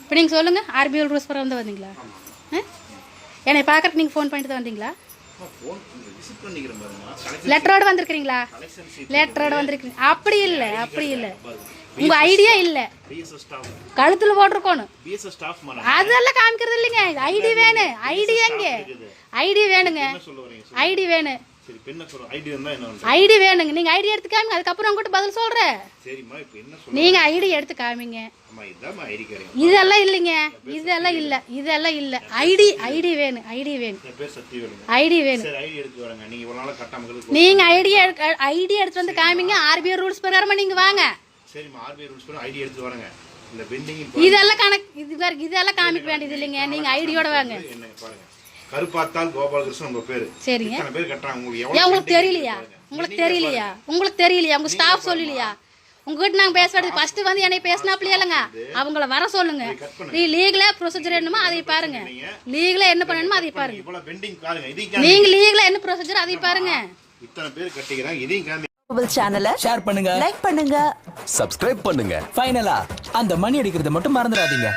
இப்போ நீங்கள் சொல்லுங்கள், ஆர்பிஐ ரூல்ஸ் பிரகாரம் வந்து வந்தீங்களா? என்னை பார்க்குறதுக்கு நீங்கள் ஃபோன் பண்ணிட்டு தான் வந்தீங்களா? லெட்டரோடு வந்திருக்கிறீங்களா? லெட்டரோடு வந்திருக்கிறீங்க. அப்படி இல்லை, அப்படி இல்லை. உங்கள் ஐடியா இல்லை, கழுத்தில் போட்டிருக்கோணும். அதெல்லாம் காமிக்கிறது இல்லைங்க. ஐடி வேணும். ஐடி எங்கே? ஐடி வேணுங்க. ஐடி வேணும். ஐடி வேணுங்க. நீங்க ஐடி எடுத்து காமிங்க, அதுக்கப்புறம் உங்ககிட்ட பதில் சொல்றேன். நீங்க ஐடி எடுத்து காமிங்க. இதெல்லாம் இல்லைங்க, இதெல்லாம் இல்ல, இதெல்லாம் இல்ல. ஐடி ஐடி வேணும். ஐடி வேணும். ஐடி வேணும். நீங்க ஐடி எடுத்து வந்து காமிங்க. ஆர்பிஐ ரூல்ஸ் பிரகாரமா நீங்க வாங்க. இதெல்லாம் கணக்கு, இதெல்லாம் காமிக்க வேண்டியது இல்லைங்க. நீங்க ஐடியோட வாங்க. கருப்பாத்தால் கோபாலகிருஷ்ணன் உங்க பேரு. சரிங்க. எத்தனை பேர் கட்டறாங்க உங்களுக்கு தெரியலையா? உங்களுக்கு தெரியலையா? உங்களுக்கு தெரியலையா? உங்க ஸ்டாஃப் சொல்லலையா? உங்ககிட்ட நாங்க பேசுறது ஃபர்ஸ்ட் வந்து என்னை பேசினாப்லையே இல்லைங்க. அவங்கள வர சொல்லுங்க. நீ லீகலா ப்ரொசீஜர் என்னமோ அதை பாருங்க. லீகலா என்ன பண்ணணுமோ அதை பாருங்க. நீங்க லீகலா என்ன ப்ரொசீஜர் அதை பாருங்க. இத்தனை பேர் கட்டிக்கிறாங்க. இதையும் காமி. சேனலை ஷேர் பண்ணுங்க, லைக் பண்ணுங்க, சப்ஸ்கிரைப் பண்ணுங்க. ஃபைனலா அந்த மணி அடிக்கிறத மட்டும் மறந்துடாதீங்க.